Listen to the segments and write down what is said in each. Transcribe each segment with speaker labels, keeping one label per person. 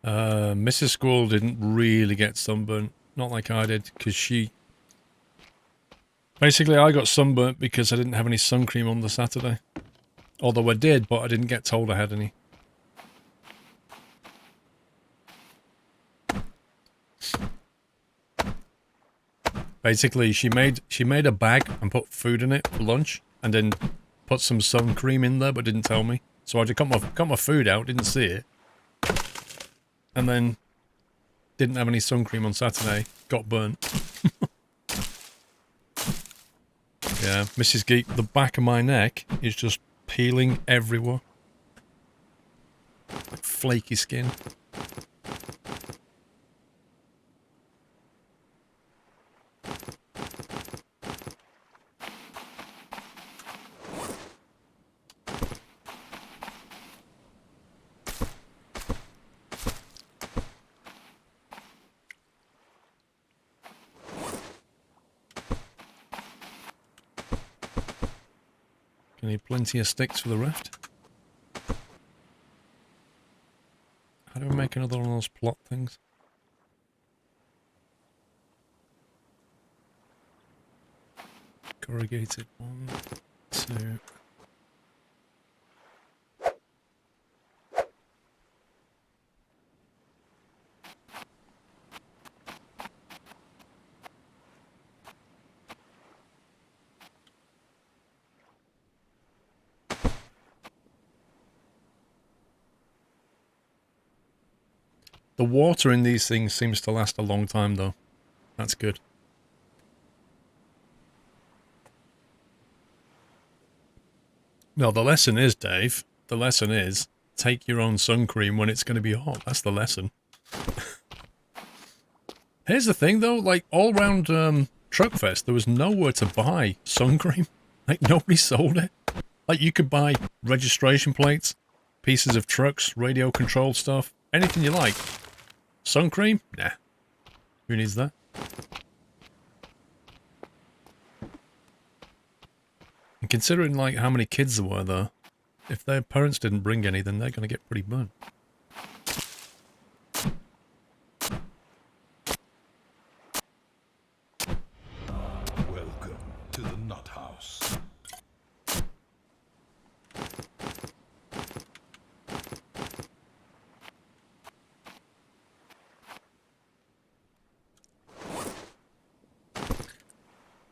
Speaker 1: Mrs. Squirrel didn't really get sunburnt. Not like I did, because she... Basically, I got sunburnt because I didn't have any sun cream on the Saturday. Although I did, but I didn't get told I had any. Basically, she made a bag and put food in it for lunch, and then put some sun cream in there, but didn't tell me. So I just got my food out, didn't see it, and then didn't have any sun cream on Saturday. Got burnt. Yeah, Mrs. Geek, the back of my neck is just peeling everywhere. Like flaky skin. I need plenty of sticks for the raft. How do I make another one of those plot things? Corrugated 1, 2... The water in these things seems to last a long time, though. That's good. No, the lesson is, Dave, the lesson is, take your own sun cream when it's going to be hot. That's the lesson. Here's the thing, though, like, all around Truckfest, there was nowhere to buy sun cream. Like, nobody sold it. Like, you could buy registration plates, pieces of trucks, radio-controlled stuff, anything you like. Sun cream? Nah. Who needs that? And considering, like, how many kids there were, though, if their parents didn't bring any, then they're going to get pretty burnt.
Speaker 2: Welcome to the Nut House.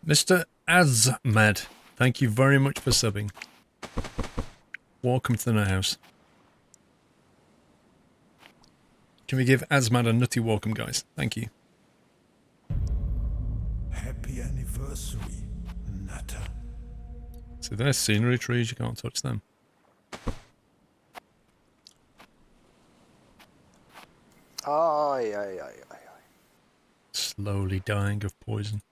Speaker 1: Mr. Azmad, thank you very much for subbing. Welcome to the Nut House. Can we give Azmad a nutty welcome, guys? Thank you.
Speaker 2: Happy anniversary, Nutter.
Speaker 1: So there's scenery trees, you can't touch them.
Speaker 3: Aye, aye, aye, aye.
Speaker 1: Slowly dying of poison.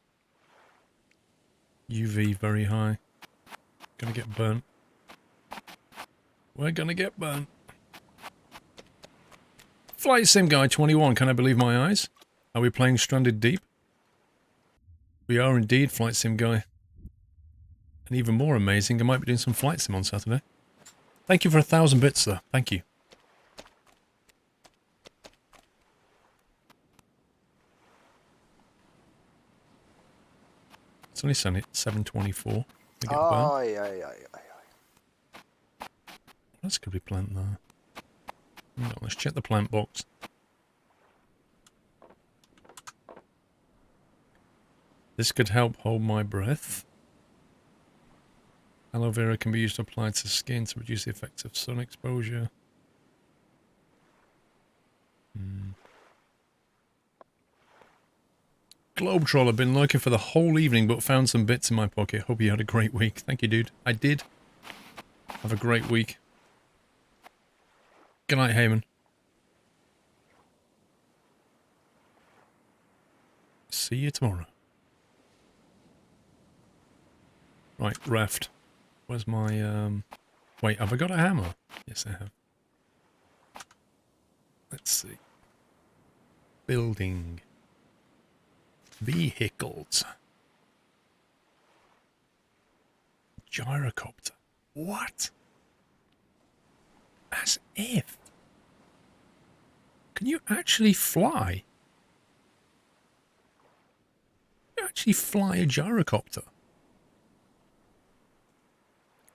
Speaker 1: UV very high. Gonna get burnt. We're gonna get burnt. Flight Sim Guy 21, can I believe my eyes? Are we playing Stranded Deep? We are indeed, Flight Sim Guy. And even more amazing, I might be doing some Flight Sim on Saturday. Thank you for 1,000 bits, sir. Thank you. It's only 7:24.
Speaker 3: Aye, aye, aye, aye.
Speaker 1: What else could we plant there? No, let's check the plant box. This could help hold my breath. Aloe vera can be used to apply to skin to reduce the effects of sun exposure. Globetroll, I've been looking for the whole evening but found some bits in my pocket. Hope you had a great week. Thank you, dude. I did. Have a great week. Good night, Heyman. See you tomorrow. Right, raft. Where's my, Wait, have I got a hammer? Yes, I have. Let's see. Building. Vehicles. Gyrocopter. What? As if. Can you actually fly? Can you actually fly a gyrocopter?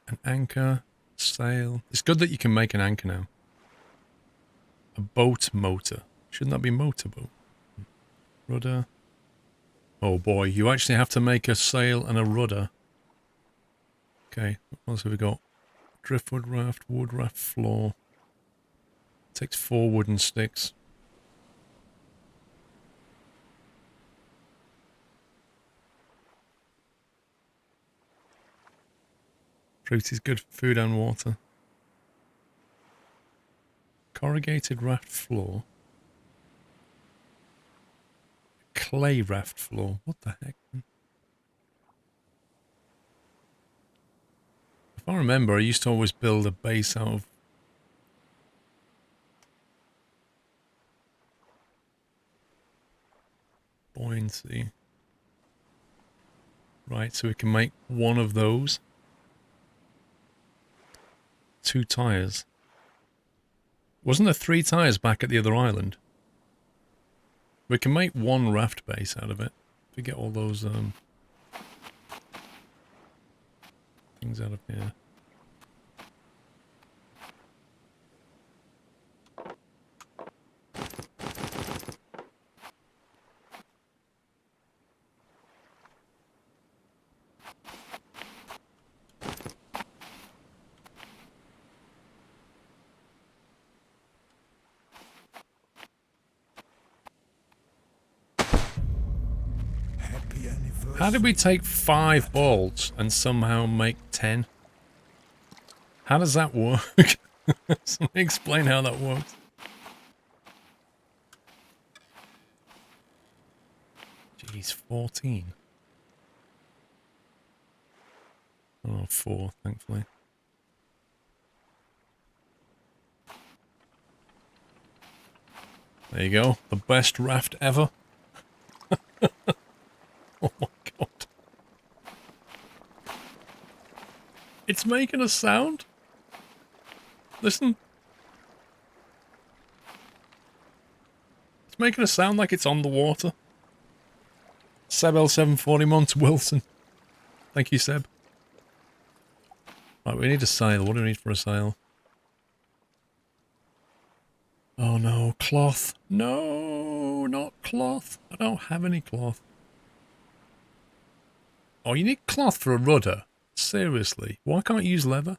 Speaker 1: An anchor, sail. It's good that you can make an anchor now. A boat motor. Shouldn't that be motorboat? Rudder. Oh boy, you actually have to make a sail and a rudder. Okay, what else have we got? Driftwood raft, wood raft floor. Takes 4 wooden sticks. Fruit is good for food and water. Corrugated raft floor. Clay raft floor. What the heck? If I remember, I used to always build a base out of buoyancy. Right, so we can make one of those. 2 tires. Wasn't there 3 tires back at the other island? We can make 1 raft base out of it. If we get all those things out of here.
Speaker 2: Happy anniversary.
Speaker 1: How did we take 5 bolts and somehow make 10? How does that work? Somebody explain how that works. Jeez, 14. Oh, 4, thankfully. There you go. The best raft ever. Oh my god. It's making a sound. Listen. It's making a sound like it's on the water. Seb L740 Mont Wilson. Thank you, Seb. Right, we need a sail. What do we need for a sail? Oh no, cloth. No, not cloth. I don't have any cloth. Oh, you need cloth for a rudder? Seriously? Why can't you use leather?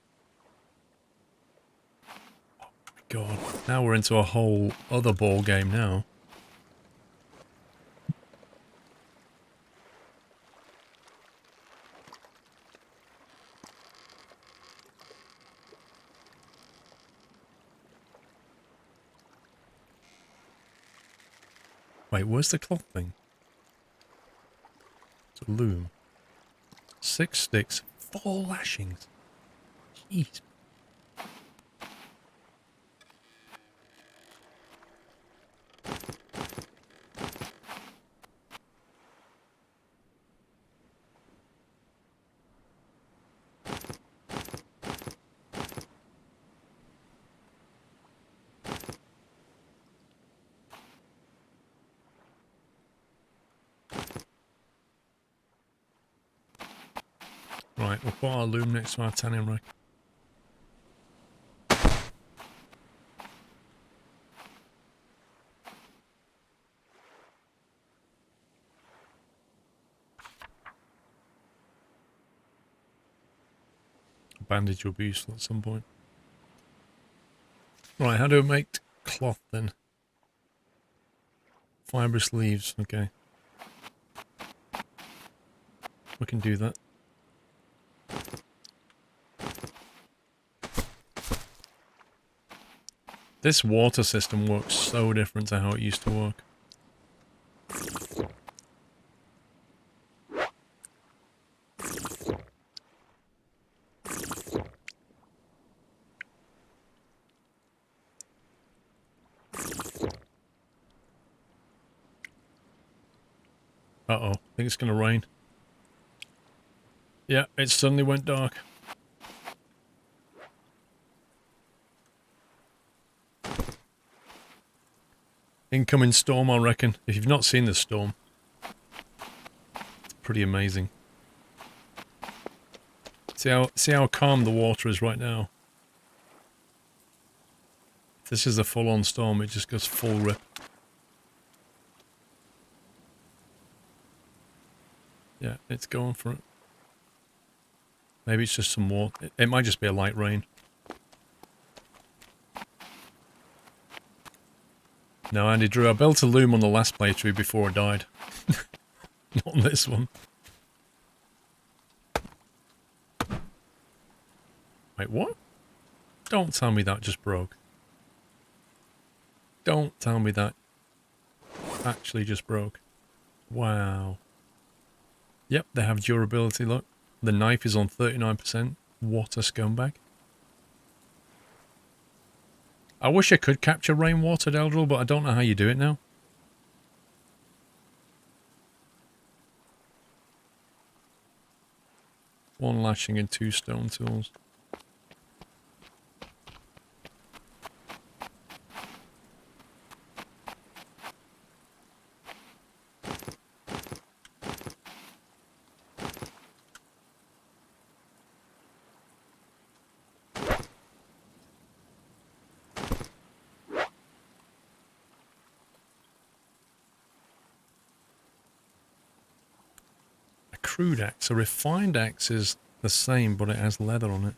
Speaker 1: Oh my god. Now we're into a whole other ball game now. Wait, where's the cloth thing? It's a loom. 6 sticks, 4 lashings. Jeez. Right, we'll put our loom next to our tanning rack. A bandage will be useful at some point. Right, how do we make cloth then? Fibrous leaves, okay. We can do that. This water system works so different to how it used to work. Uh-oh, I think it's gonna rain. Yeah, it suddenly went dark. Incoming storm, I reckon. If you've not seen the storm, it's pretty amazing. See how calm the water is right now. If this is a full-on storm, it just goes full rip. Yeah, it's going for it. Maybe it's just some water. It might just be a light rain. No, Andy Drew, I built a loom on the last playthrough before I died. Not on this one. Wait, what? Don't tell me that just broke. Don't tell me that actually just broke. Wow. Yep, they have durability, look. The knife is on 39%. What a scumbag. I wish I could capture rainwater, Eldril, but I don't know how you do it now. One lashing and 2 stone tools. Crude axe. A refined axe is the same, but it has leather on it.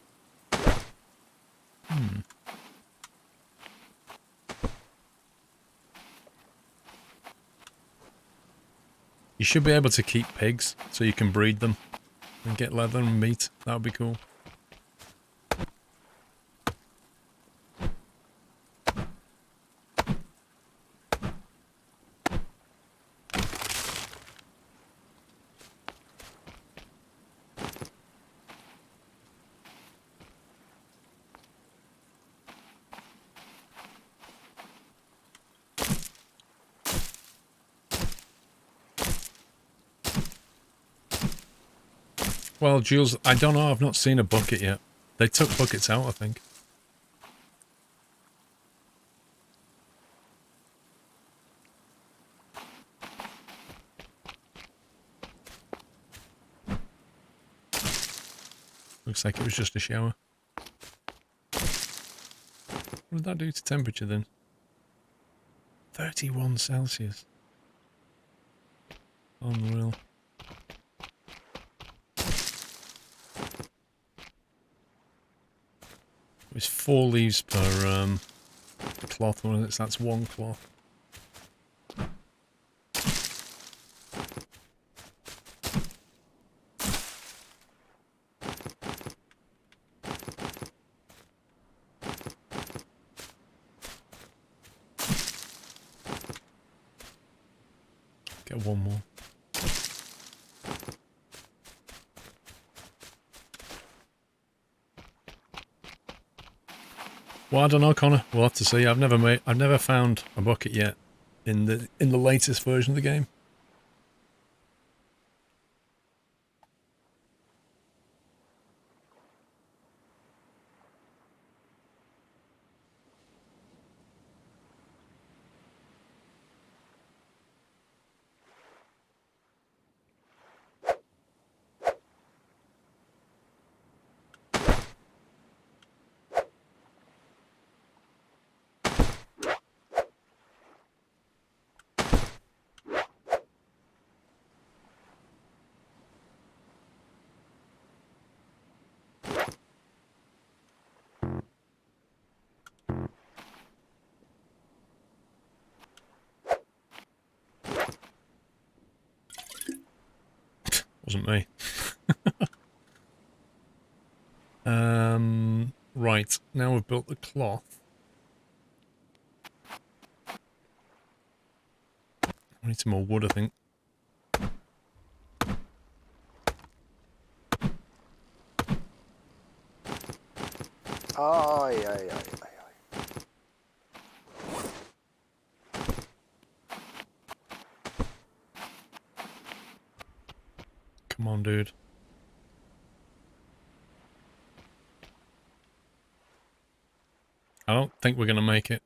Speaker 1: You should be able to keep pigs, so you can breed them and get leather and meat. That would be cool. Well, Jules, I don't know. I've not seen a bucket yet. They took buckets out, I think. Looks like it was just a shower. What did that do to temperature then? 31 Celsius. Unreal. It's 4 leaves per cloth, or that's 1 cloth. Get 1 more. Well, I don't know, Connor. We'll have to see. I've never found a bucket yet in the latest version of the game. Wasn't me. Right, now we've built the cloth. I need some more wood, I think.
Speaker 3: Ay, ay, ay, ay, ay.
Speaker 1: Come on, dude. I don't think we're gonna make it.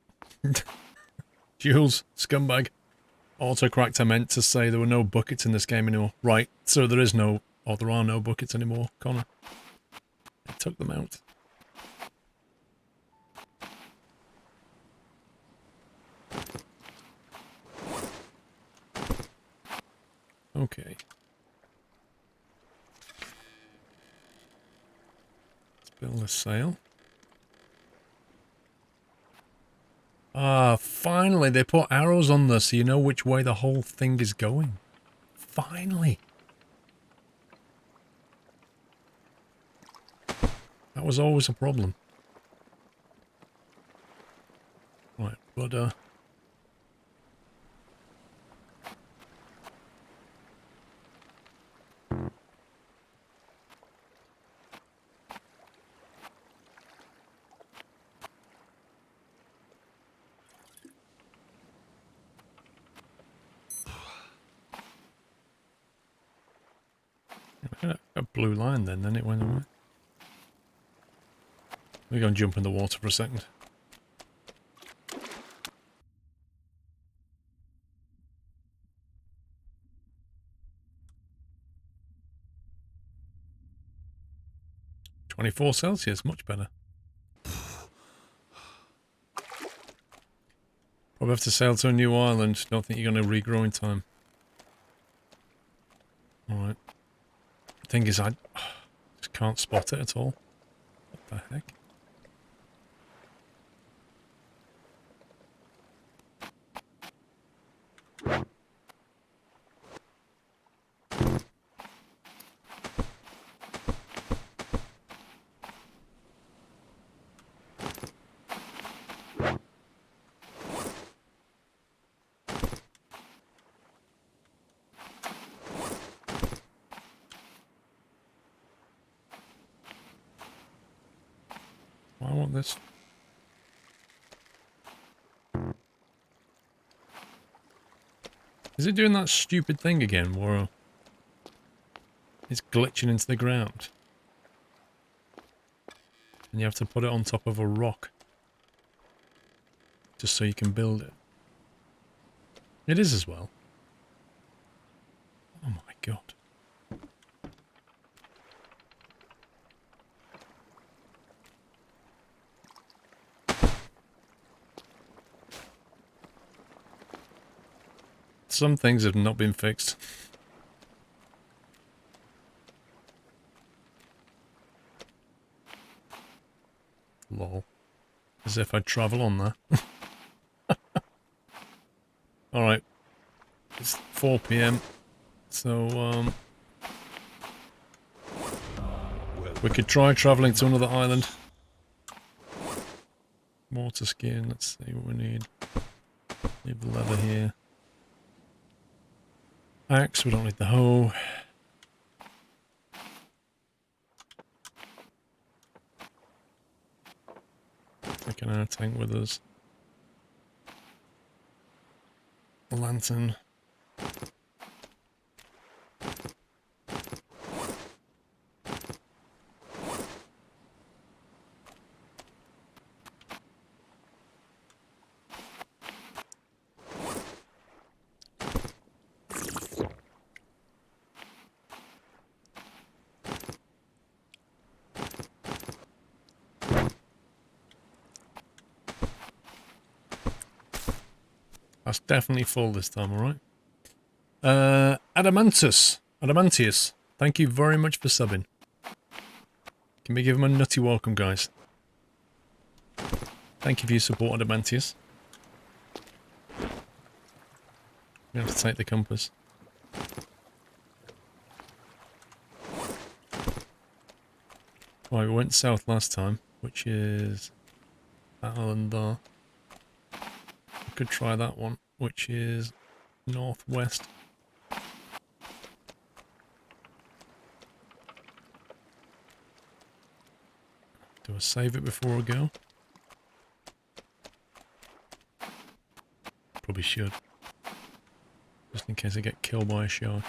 Speaker 1: Jules, scumbag. Autocorrect, I meant to say there were no buckets in this game anymore. Right, so there is no, or there are no buckets anymore, Connor. I took them out. Okay. Let's build a sail. Ah, finally, they put arrows on this so you know which way the whole thing is going. Finally. That was always a problem. Right, but a blue line then it went away. We're going to jump in the water for a second. -24°C, much better. Probably have to sail to a new island. Don't think you're going to regrow in time. Alright. The thing is, I just can't spot it at all. What the heck? I want this. Is it doing that stupid thing again where it's glitching into the ground? And you have to put it on top of a rock. Just so you can build it. It is as well. Oh my god. Some things have not been fixed. Lol. As if I'd travel on there. Alright. It's 4 PM. So, we could try travelling to another island. Water skin, let's see what we need. Leave the leather here. Axe, we don't need the hoe. Taking our tank with us. The lantern. That's definitely full this time, alright? Adamantius, thank you very much for subbing. Can we give him a nutty welcome, guys? Thank you for your support, Adamantius. We have to take the compass. Right, we went south last time, which is that island there. We could try that one, which is northwest. Do I save it before I go? Probably should. Just in case I get killed by a shark.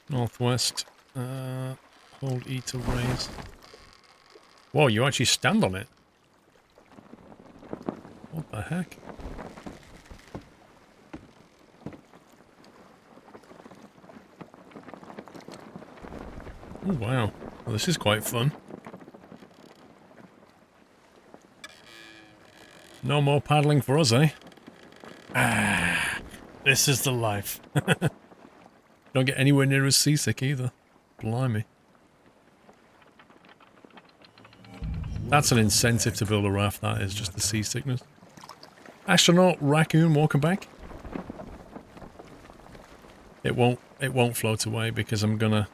Speaker 1: Northwest. Hold E to raise. Whoa, you actually stand on it. What the heck? Oh, wow. Well, this is quite fun. No more paddling for us, eh? Ah, this is the life. Don't get anywhere near as seasick either. Blimey. That's an incentive to build a raft, that is, just the seasickness. Astronaut Raccoon, welcome back. It won't float away because I'm gonna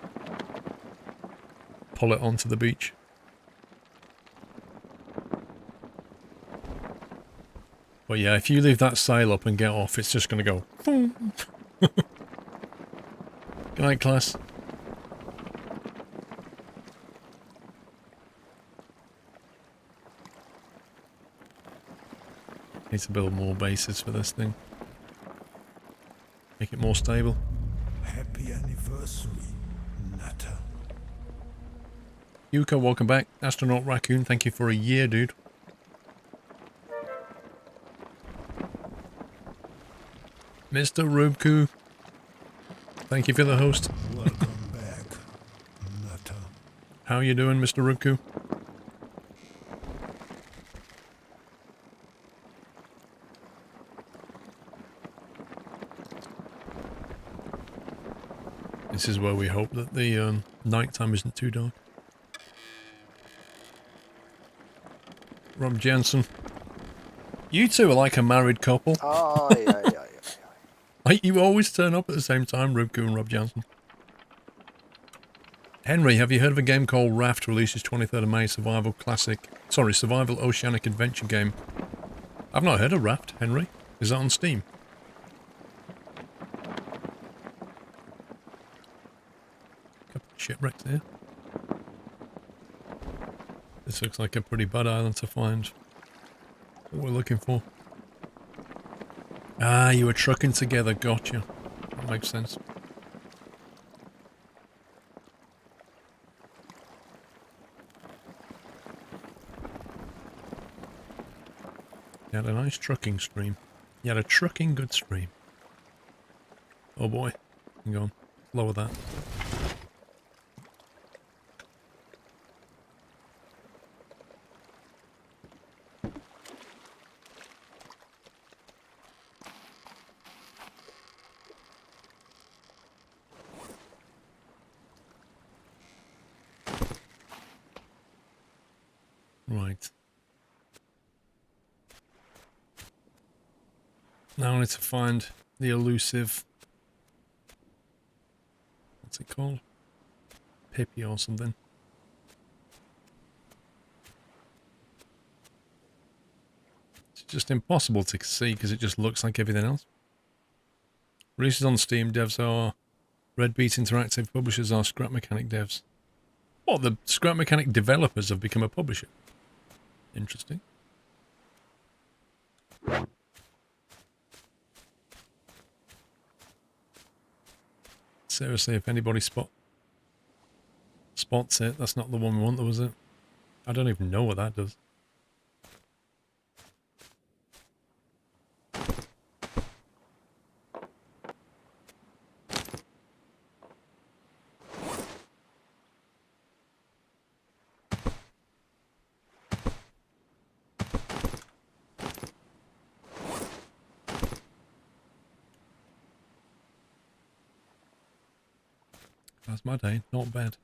Speaker 1: pull it onto the beach. But yeah, if you leave that sail up and get off, it's just gonna go boom. Good night, class. Need to build more bases for this thing. Make it more stable.
Speaker 2: Happy anniversary, Nutter.
Speaker 1: Yuka, welcome back. Astronaut Raccoon, thank you for a year, dude. Mr. Rubku, thank you for the host.
Speaker 2: Welcome back, Nutter.
Speaker 1: How you doing, Mr. Rubku? This is where we hope that the nighttime isn't too dark. Rob Jensen. You two are like a married couple.
Speaker 3: Aye, aye, aye, aye,
Speaker 1: Like, you always turn up at the same time, Rubku and Rob Jansen. Henry, have you heard of a game called Raft, releases 23rd of May, survival oceanic adventure game? I've not heard of Raft, Henry. Is that on Steam? Couple of shipwrecks here. This looks like a pretty bad island to find. What we're looking for. Ah, you were trucking together, gotcha. That makes sense. You had a nice trucking stream. You had a trucking good stream. Oh boy. Hang on. Lower that. Right. Now I need to find the elusive... What's it called? Pippi or something. It's just impossible to see because it just looks like everything else. Releases on Steam, devs are... Red Beat Interactive, publishers are Scrap Mechanic devs. What, the Scrap Mechanic developers have become a publisher? Interesting. Seriously, if anybody spots it, that's not the one we want, though, was it? I don't even know what that does. That's my day, not bad.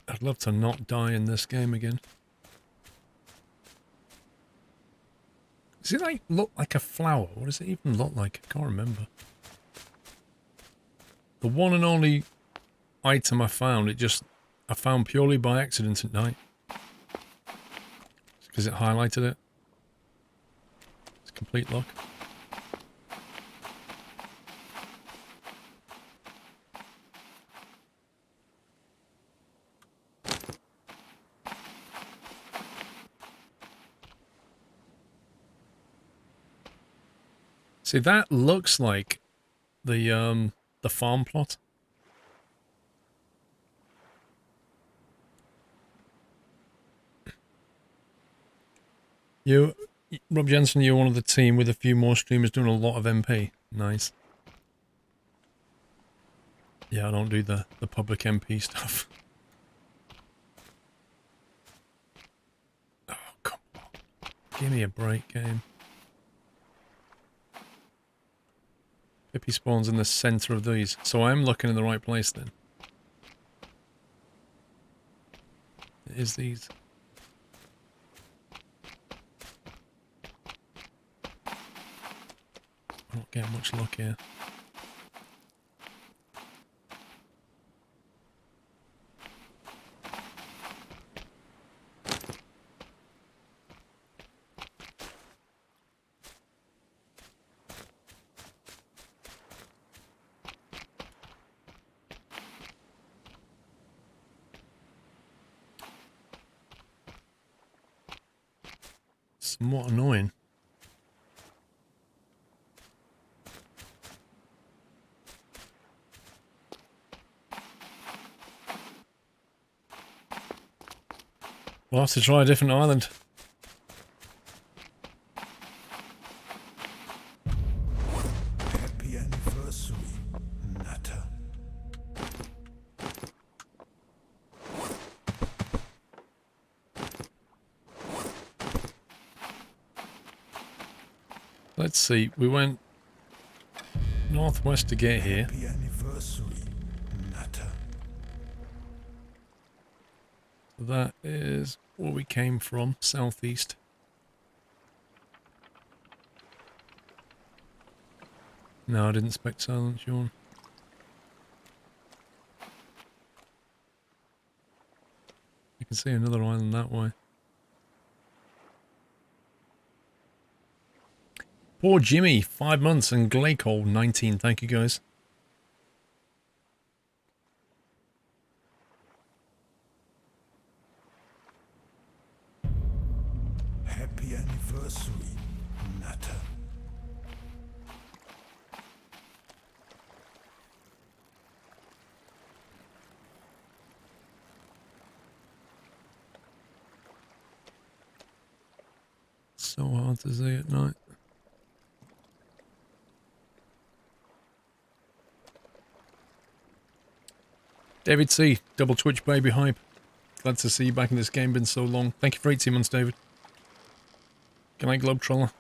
Speaker 1: I'd love to not die in this game again. Does it like look like a flower? What does it even look like? I can't remember. The one and only item I found, I found purely by accident at night. Because it highlighted it. It's complete luck. See, that looks like the farm plot. You, Rob Jensen, you're one of the team with a few more streamers doing a lot of MP. Nice. Yeah, I don't do the public MP stuff. Oh, come on. Give me a break, game. Pippi spawns in the center of these, so I am looking in the right place then. It is these. I'm not getting much luck here. Somewhat annoying. We'll have to try a different island.
Speaker 2: Happy anniversary, Nutter.
Speaker 1: Let's see, we went northwest to get here.
Speaker 2: Happy anniversary, Nutter.
Speaker 1: That is where we came from, southeast. No, I didn't expect silence, Sean. You can see another island that way. Poor Jimmy, 5 months, and Glaycole, 19. Thank you, guys.
Speaker 2: Happy anniversary, Nutter.
Speaker 1: So hard to see at night. David C, double Twitch baby hype. Glad to see you back in this game, been so long. Thank you for 18 months, David. Good night, Globetroller.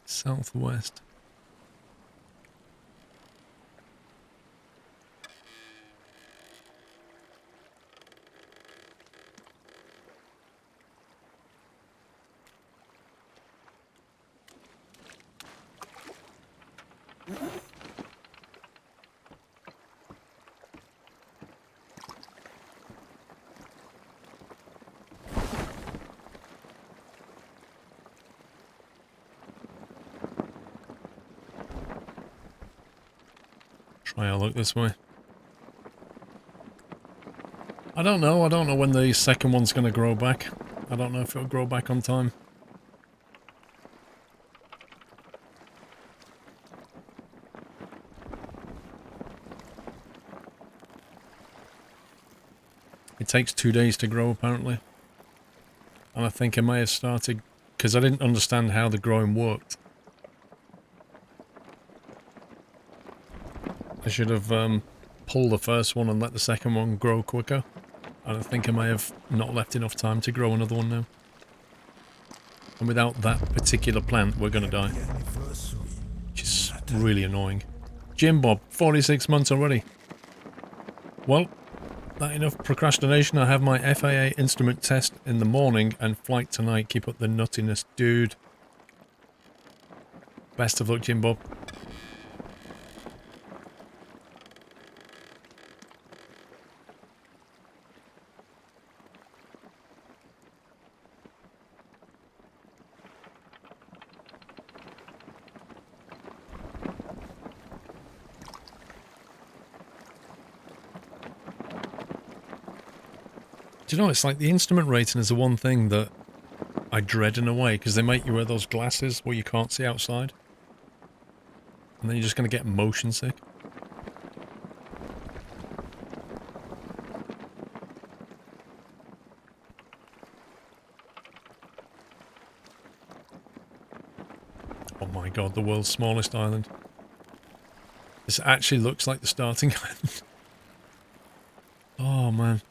Speaker 1: Southwest. Try a look this way. I don't know when the second one's going to grow back. I don't know if it'll grow back on time. It takes 2 days to grow, apparently. And I think I may have started, because I didn't understand how the growing worked. I should have pulled the first one and let the second one grow quicker. And I think I may have not left enough time to grow another one now. And without that particular plant, we're going to die. Which is really annoying. Jim Bob, 46 months already. Well, that enough procrastination. I have my FAA instrument test in the morning and flight tonight. Keep up the nuttiness, dude. Best of luck, Jim Bob. Do you know, it's like the instrument rating is the one thing that I dread in a way, because they make you wear those glasses where you can't see outside. And then you're just going to get motion sick. Oh my god, the world's smallest island. This actually looks like the starting island. Oh man.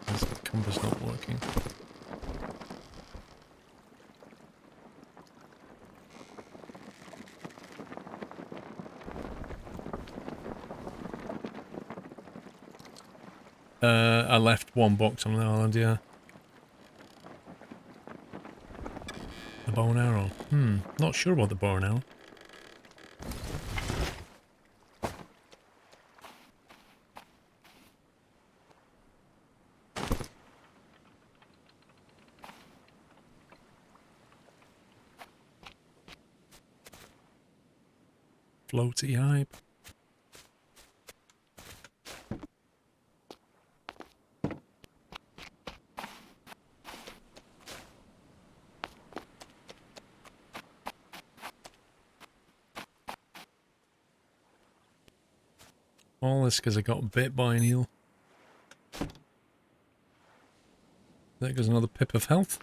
Speaker 1: This compass not working. I left one box on the island, yeah. The bow and arrow. Not sure about the bow and arrow. Floaty hype. All this because I got bit by an eel. There goes another pip of health.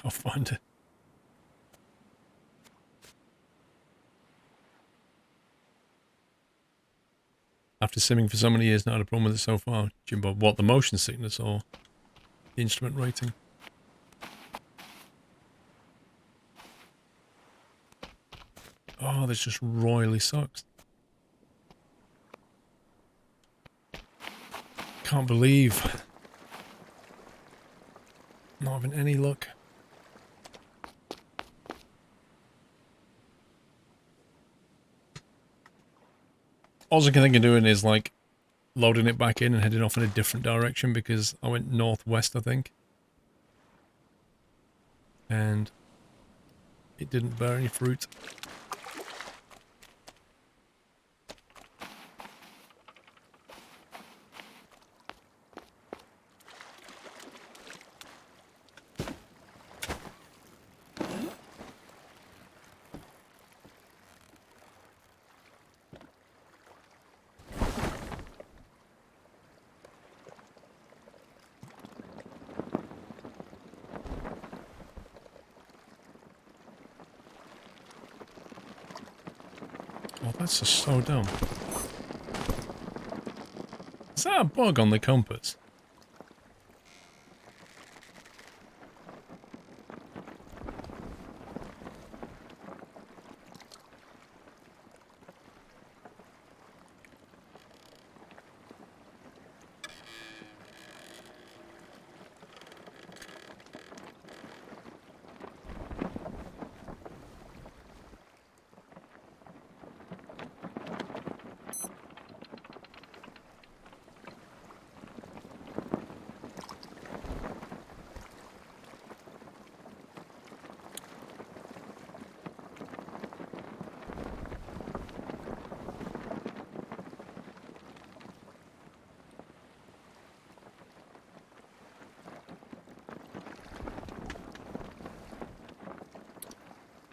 Speaker 1: I'll find it. After simming for so many years, not had a problem with it so far. Jimbo, what, the motion sickness or the instrument rating? Oh, this just royally sucks. Can't believe not having any luck. All I can think of doing is like loading it back in and heading off in a different direction because I went northwest, I think. And it didn't bear any fruit. Oh, that's just so dumb. Is that a bug on the compass?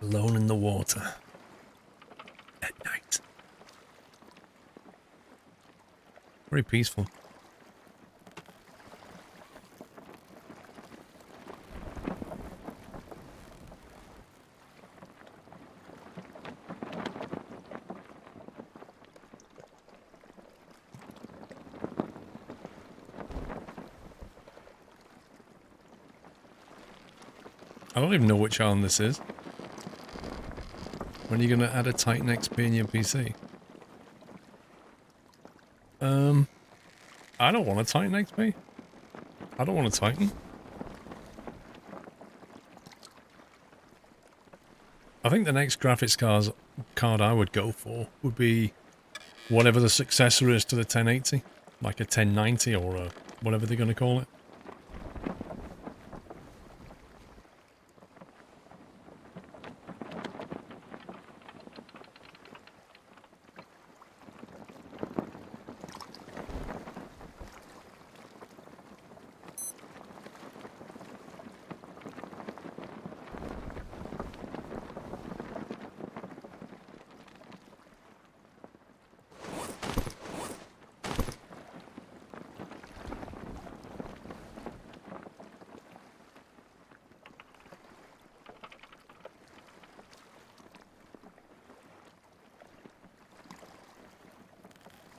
Speaker 1: Alone in the water. At night. Very peaceful. I don't even know which island this is. When are you going to add a Titan XP in your PC? I don't want a Titan XP. I don't want a Titan. I think the next graphics card I would go for would be whatever the successor is to the 1080, like a 1090 or a whatever they're going to call it.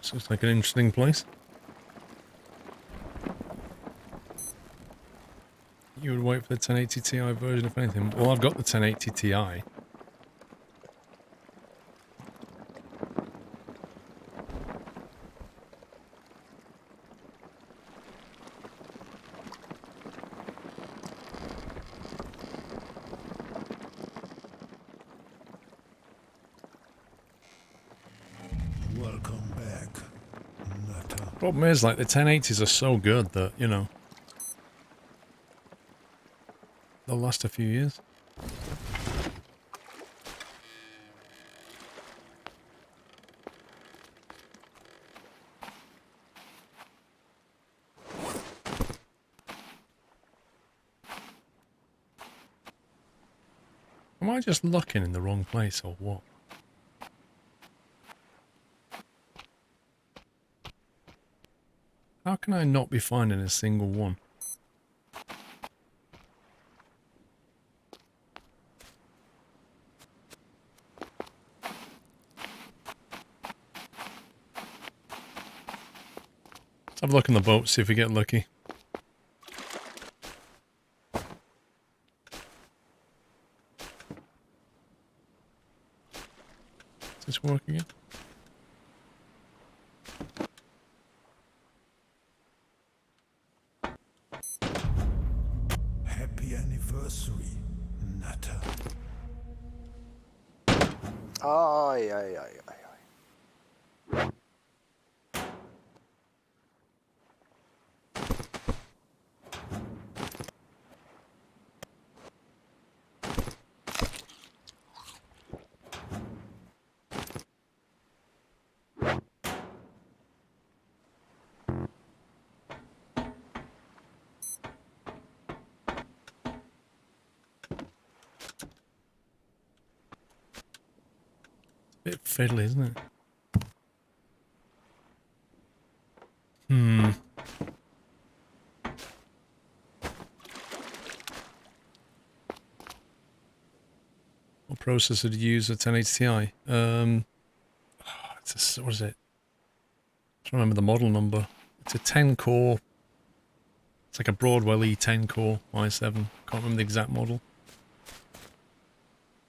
Speaker 1: This looks like an interesting place. You would wait for the 1080 Ti version, if anything. Well, I've got the 1080 Ti.
Speaker 2: Welcome back, Nutter.
Speaker 1: Problem is, like, the 1080s are so good that, you know, they'll last a few years. Am I just looking in the wrong place or what? How can I not be finding a single one? Let's have a look in the boat, see if we get lucky. Does this work again?
Speaker 2: Happy anniversary, Nutter.
Speaker 3: Ay, ay, ay, ay, ay.
Speaker 1: Bit fiddly, isn't it? Hmm. What processor did you use a 1080 Ti? It's a, what is it? I don't remember the model number. It's a 10 core. It's like a Broadwell E10 core i7. Can't remember the exact model.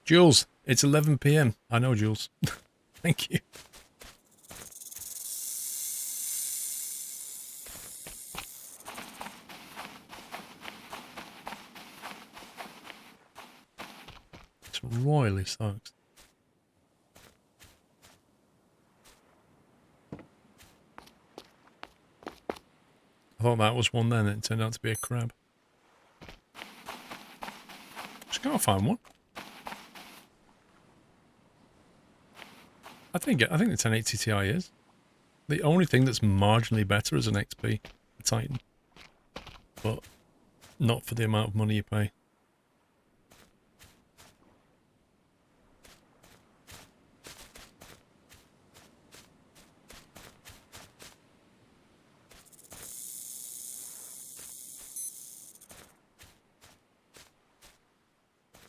Speaker 1: Jules, it's 11 PM. I know, Jules. Thank you. It's royally soaked. I thought that was one then, it turned out to be a crab. Just can't find one. I think the 1080 Ti is. The only thing that's marginally better is an XP, a Titan. But not for the amount of money you pay.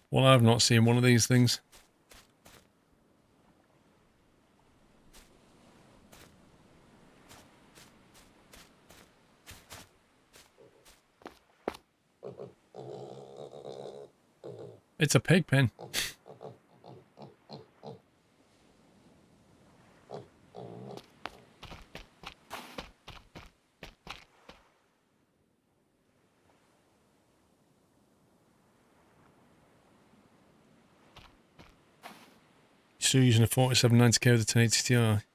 Speaker 1: Well, I've not seen one of these things. It's a pig pen. still using a 4790K with a 1080 Ti.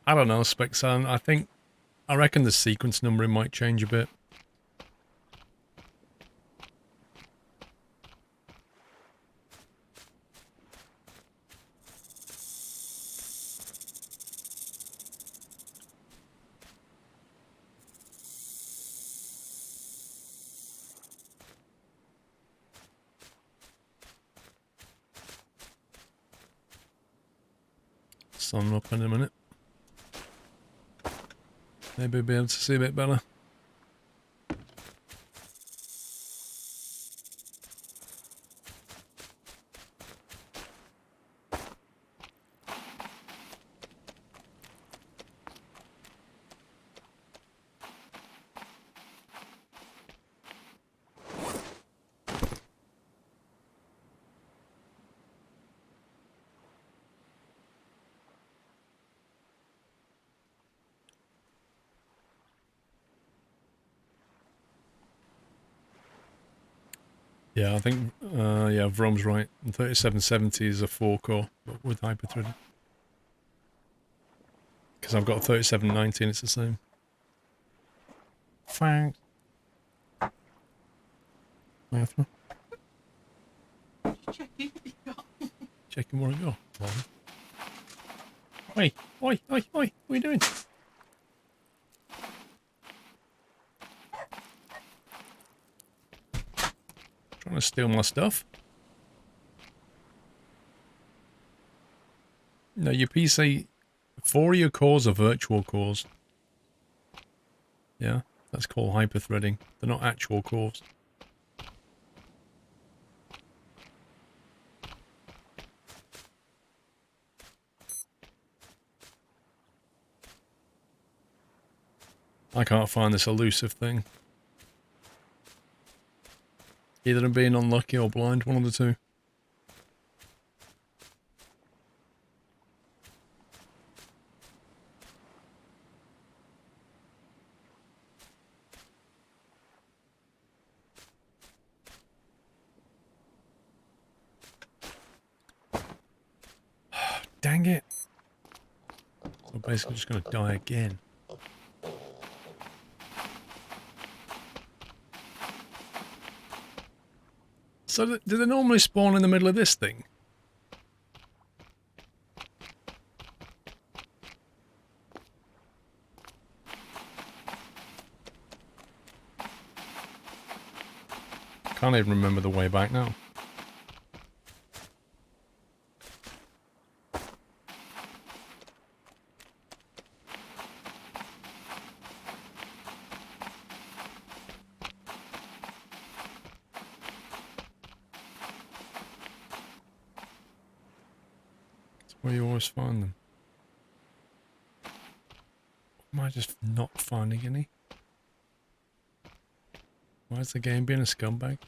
Speaker 1: I don't know, Spexan. I reckon the sequence numbering might change a bit. Sun up in a minute. Maybe we'll be able to see a bit better. Yeah, I think, yeah, Vrom's right. 3770 is a 4-core, but with hyperthreading. Because I've got a 3790 and it's the same. Thanks. Matthew? Checking where I go. Oi, oi, oi, oi, what are you doing? Trying to steal my stuff. No, your PC, 4 of your cores are virtual cores. Yeah, that's called hyperthreading. They're not actual cores. I can't find this elusive thing. Either I'm being unlucky or blind, one of the two. Dang it. I'm basically just going to die again. So do they normally spawn in the middle of this thing? Can't even remember the way back now. Where you always find them. Am I just not finding any? Why is the game being a scumbag?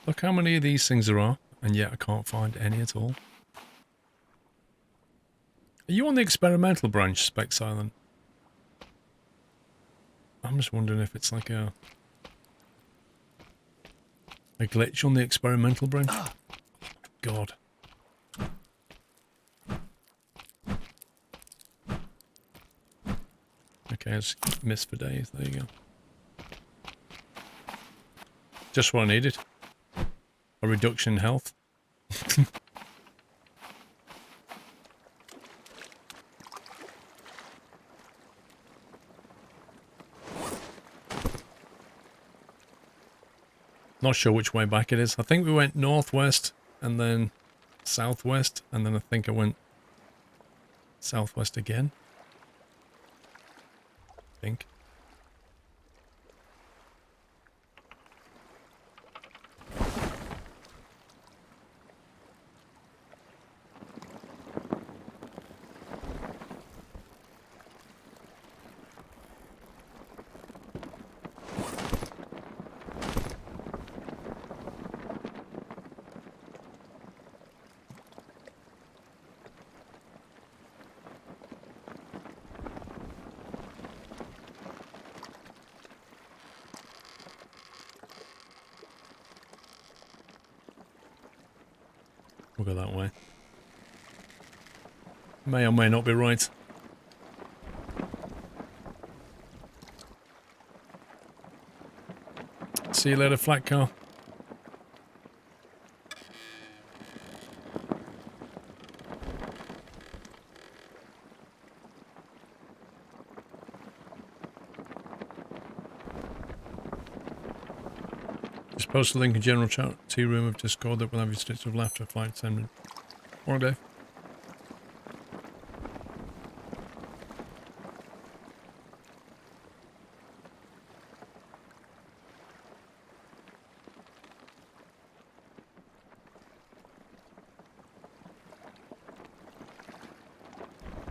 Speaker 1: Look how many of these things there are, and yet I can't find any at all. Are you on the experimental branch, Specs Island? I'm just wondering if it's like a glitch on the experimental branch. Oh, God. Okay, I just missed for days. There you go. Just what I needed. A reduction in health. Not sure which way back it is. I think we went northwest and then southwest, and then I think I went southwest again. I think. We'll go that way. May or may not be right. See you later, flat car. Just post a link in general chat, tea room of Discord that will have you stitch of laughter, flight, 10 minutes. Or Dave.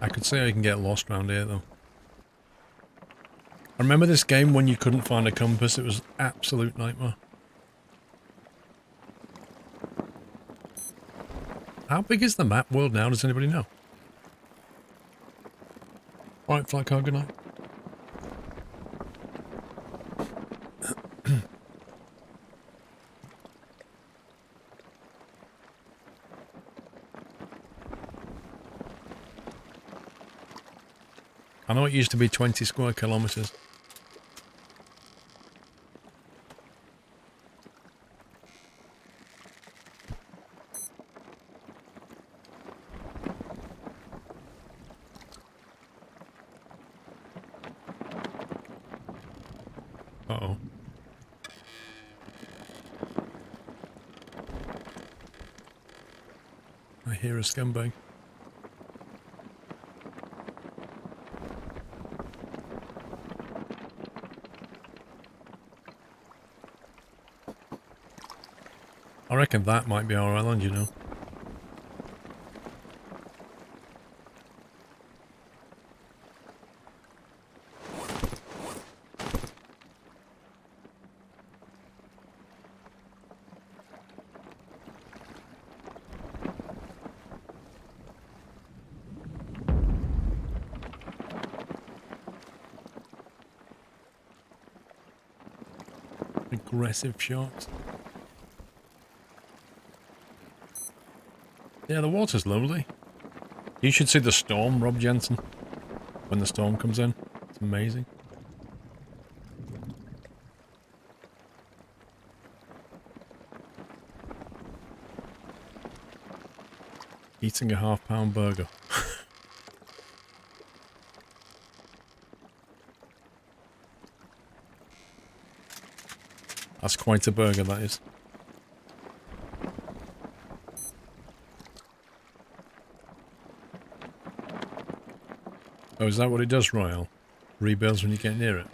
Speaker 1: I could say I can get lost around here though. I remember this game when you couldn't find a compass, it was an absolute nightmare. How big is the map world now, does anybody know? Alright, flight car, good night. I know it used to be 20 square kilometers. Uh-oh. I hear a scumbag. I reckon that might be our island, you know. Aggressive shots. Yeah, the water's lovely. You should see the storm, Rob Jensen. When the storm comes in. It's amazing. Eating a half-pound burger. That's quite a burger, that is. Oh, is that what it does, Royal? Rebuilds when you get near it?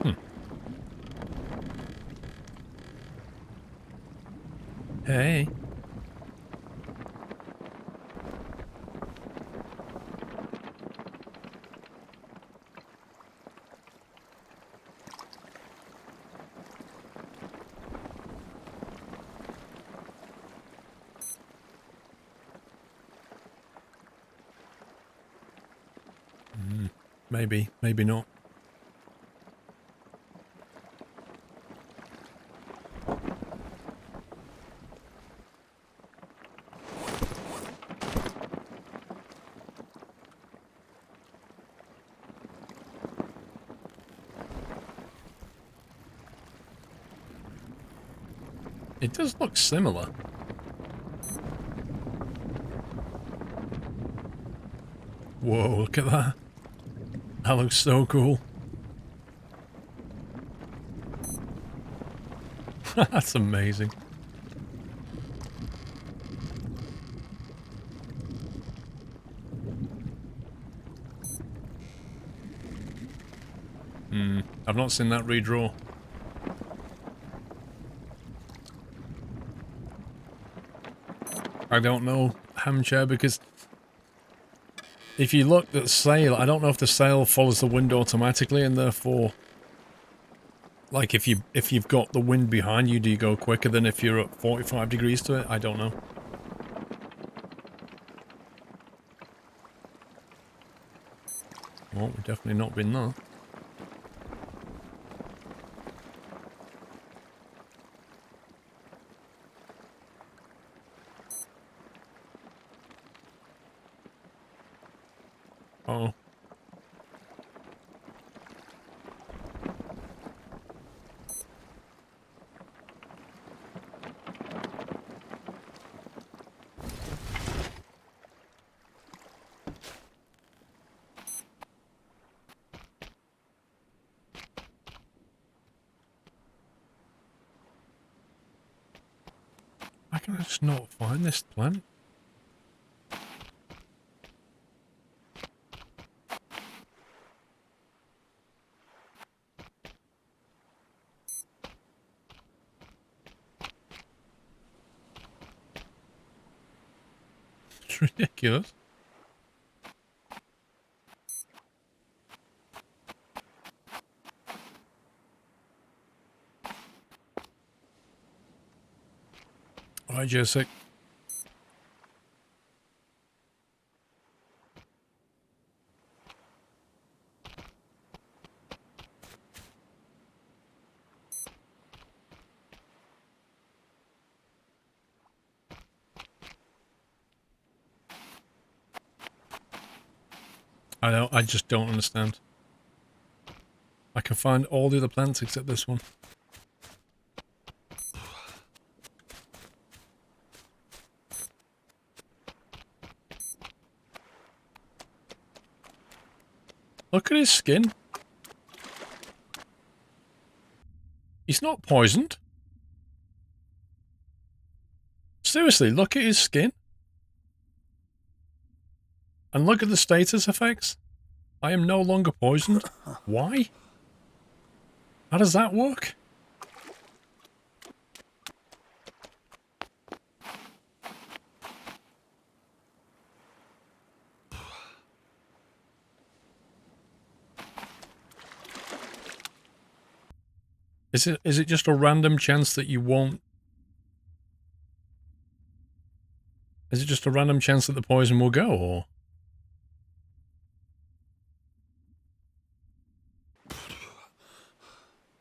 Speaker 1: Hmm. Hey. Maybe, maybe not. It does look similar. Whoa, look at that. That looks so cool. That's amazing. I've not seen that redraw. I don't know, Hamchair, because if you look at the sail, I don't know if the sail follows the wind automatically, and therefore, like if you've got the wind behind you, do you go quicker than if you're at 45 degrees to it? I don't know. Well, we've definitely not been there. can I just not find this plant? It's ridiculous. Alright, Jessic. I know, I just don't understand. I can find all the other plants except this one. Look at his skin. He's not poisoned. Seriously, look at his skin. And look at the status effects. I am no longer poisoned. Why? How does that work? Is it just a random chance that you won't? Is it just a random chance that the poison will go, or?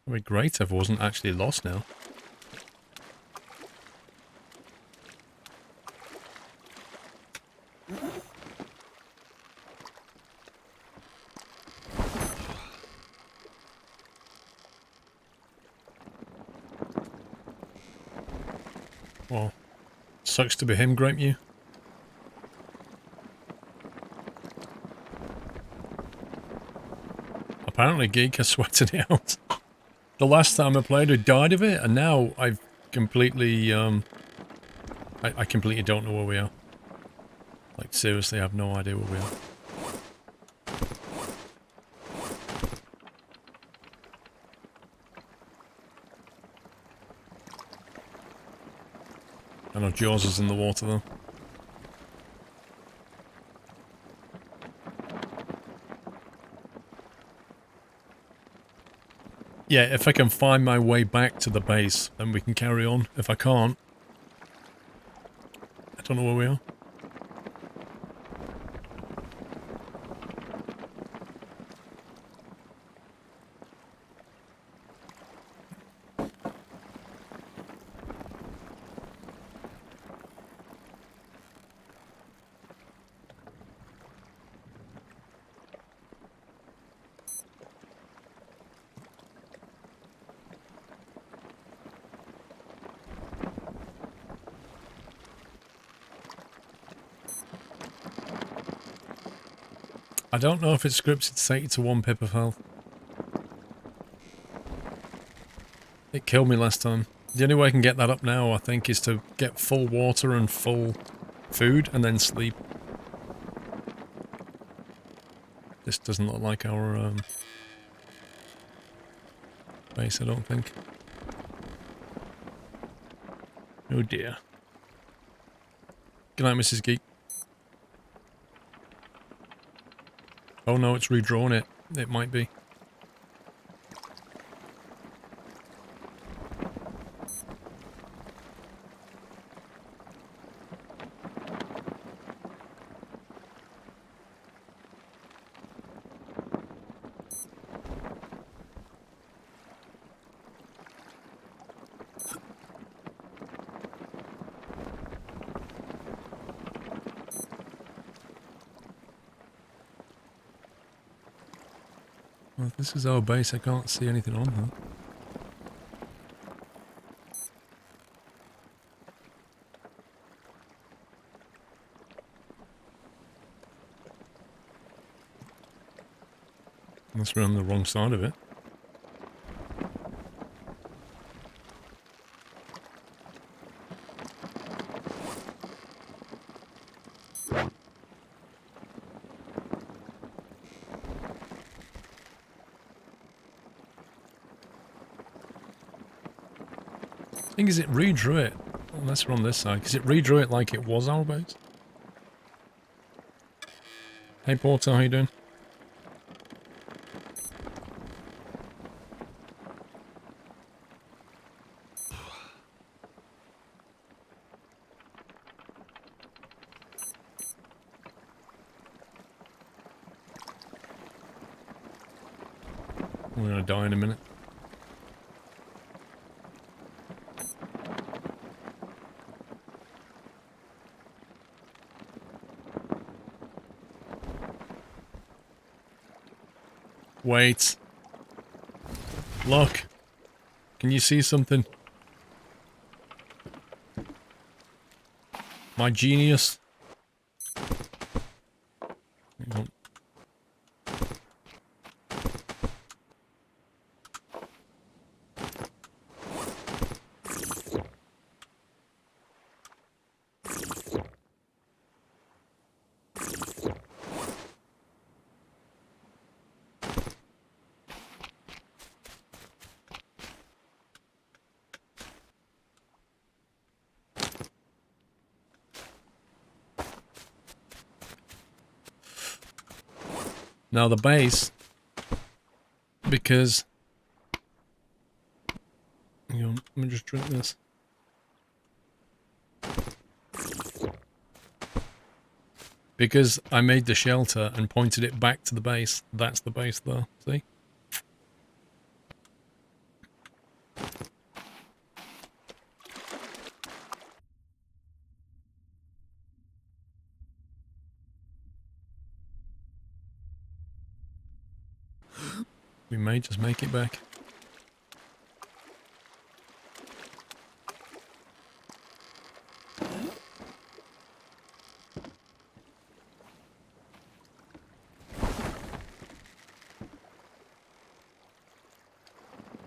Speaker 1: It'd be great if it wasn't actually lost now. Well, sucks to be him, Grapemew. Apparently Geek has sweated it out. The last time I played, I died of it, and now I've completely, I completely don't know where we are. Like, seriously, I have no idea where we are. I know Jaws is in the water, though. Yeah, if I can find my way back to the base, then we can carry on. If I can't, I don't know where we are. I don't know if it's scripted to take you to 1 pip of health. It killed me last time. The only way I can get that up now, I think, is to get full water and full food and then sleep. This doesn't look like our base, I don't think. Oh dear. Good night, Mrs. Geek. Oh no, it's redrawn it. It might be. Well, if this is our base, I can't see anything on her. Unless we're on the wrong side of it. thing is, it redrew it. Unless we're on this side, because it redrew it like it was our base. Hey Porter, how you doing? We're gonna die in a minute. Wait. Look. Can you see something? My genius. Hang on. Now the base, because, hang on, let me just drink this. Because I made the shelter and pointed it back to the base. That's the base there, see? We may just make it back.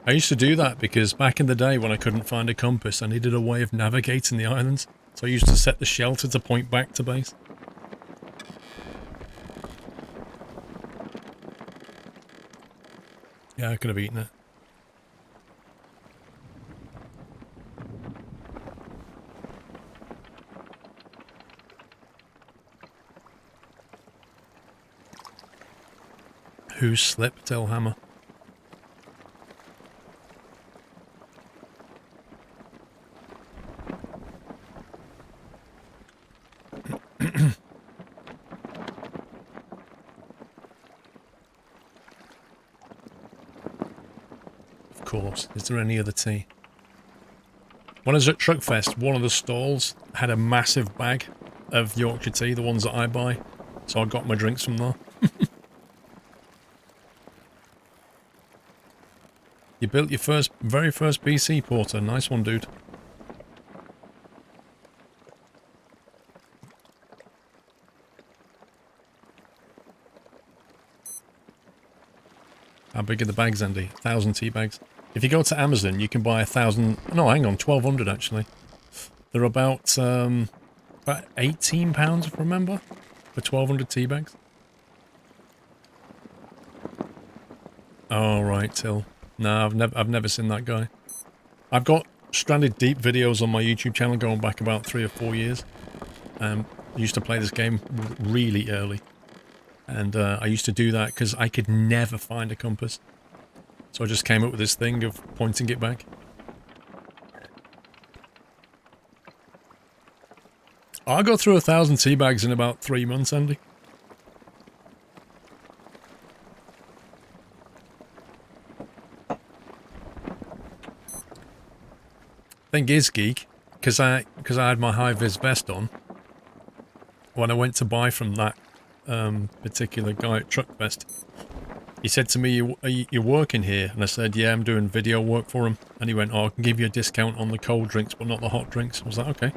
Speaker 1: I used to do that because back in the day when I couldn't find a compass, I needed a way of navigating the islands. So I used to set the shelter to point back to base. Yeah, I could have eaten it. Who slipped, Elhammer? Of course. Is there any other tea? When I was at Truckfest, one of the stalls had a massive bag of Yorkshire tea, the ones that I buy. So I got my drinks from there. You built your very first PC, Porter. Nice one, dude. How big are the bags, Andy? 1,000 tea bags. If you go to Amazon, you can buy 1,000... No, hang on, 1,200 actually. They're about £18, if I remember, for 1,200 tea bags. Oh, right, Till. No, I've never seen that guy. I've got Stranded Deep videos on my YouTube channel going back about 3 or 4 years. I used to play this game really early. And I used to do that because I could never find a compass. So I just came up with this thing of pointing it back. I got through 1,000 tea bags in about 3 months, Andy. Thing is, Geek, because I had my high-vis vest on, when I went to buy from that particular guy at Truckfest, he said to me, you're working here? And I said, yeah, I'm doing video work for him. And he went, oh, I can give you a discount on the cold drinks, but not the hot drinks. I was like, okay.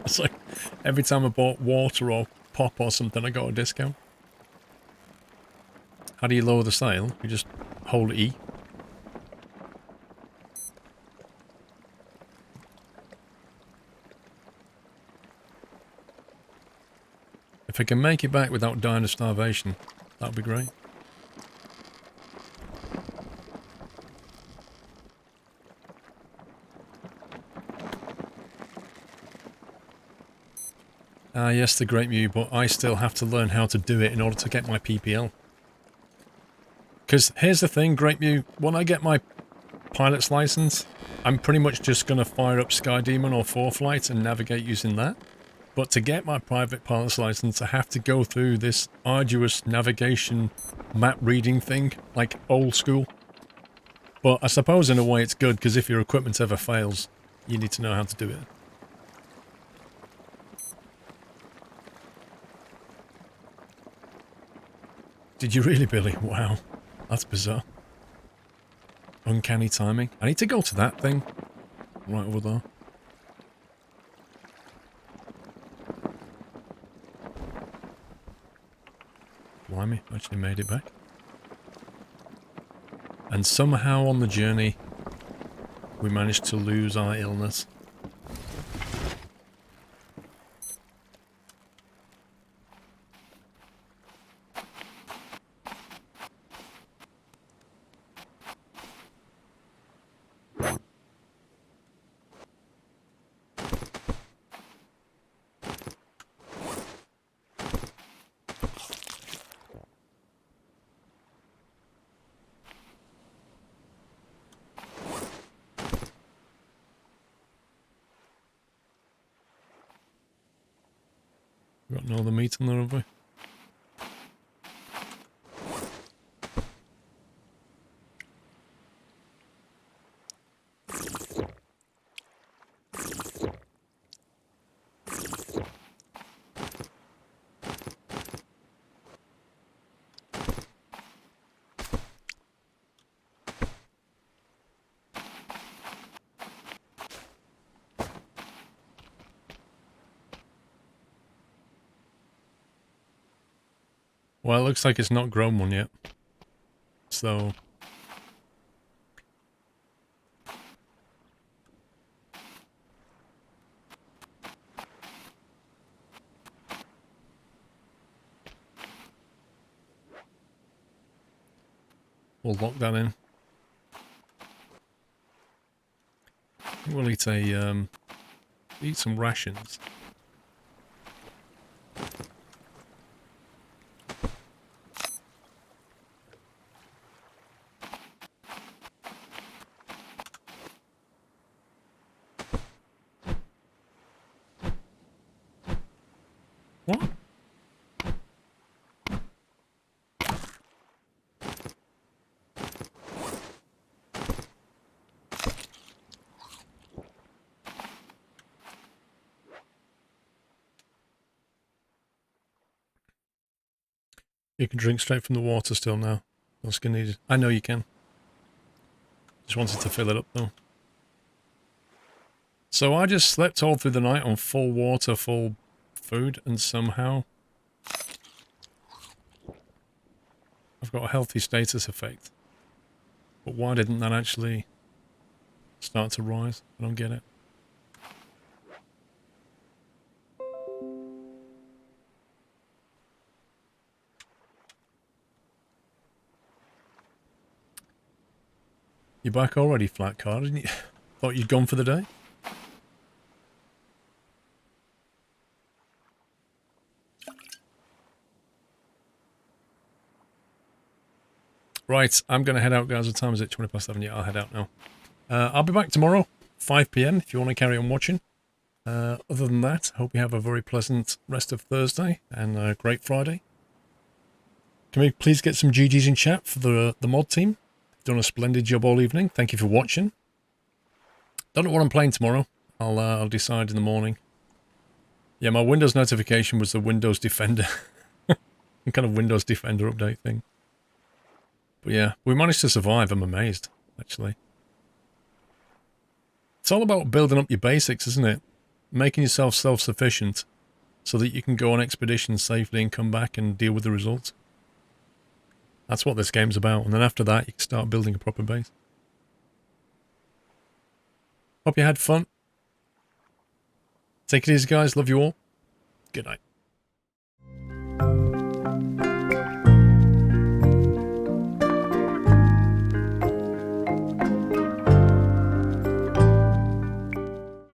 Speaker 1: It's like, every time I bought water or pop or something, I got a discount. How do you lower the sail? You just hold E. If I can make it back without dying of starvation, that would be great. Ah, yes, the Great Mew, but I still have to learn how to do it in order to get my PPL. Because here's the thing, Great Mew, when I get my pilot's license, I'm pretty much just going to fire up Sky Demon or 4Flight and navigate using that. But to get my private pilot's license, I have to go through this arduous navigation map reading thing, like old school. But I suppose in a way it's good, because if your equipment ever fails, you need to know how to do it. Did you really, Billy? Wow. That's bizarre. Uncanny timing. I need to go to that thing. Right over there. Blimey, actually made it back. And somehow on the journey, we managed to lose our illness. Got no other meat on there, have we? Well, it looks like it's not grown one yet. So... we'll lock that in. We'll eat some rations. What? You can drink straight from the water still now. No skin needed. I know you can. Just wanted to fill it up though. So I just slept all through the night on full water, full food, and somehow I've got a healthy status effect. But why didn't that actually start to rise? I don't get it. You're back already, flat car, didn't you? Thought you'd gone for the day? Right, I'm going to head out, guys. What time is it? 20 past 7. Yeah, I'll head out now. I'll be back tomorrow, 5 PM, if you want to carry on watching. Other than that, hope you have a very pleasant rest of Thursday and a great Friday. Can we please get some GGs in chat for the mod team? Done a splendid job all evening. Thank you for watching. Don't know what I'm playing tomorrow. I'll decide in the morning. Yeah, my Windows notification was the Windows Defender. Some kind of Windows Defender update thing. But yeah, we managed to survive. I'm amazed, actually. It's all about building up your basics, isn't it? Making yourself self-sufficient so that you can go on expeditions safely and come back and deal with the results. That's what this game's about. And then after that, you can start building a proper base. Hope you had fun. Take it easy, guys. Love you all. Good night.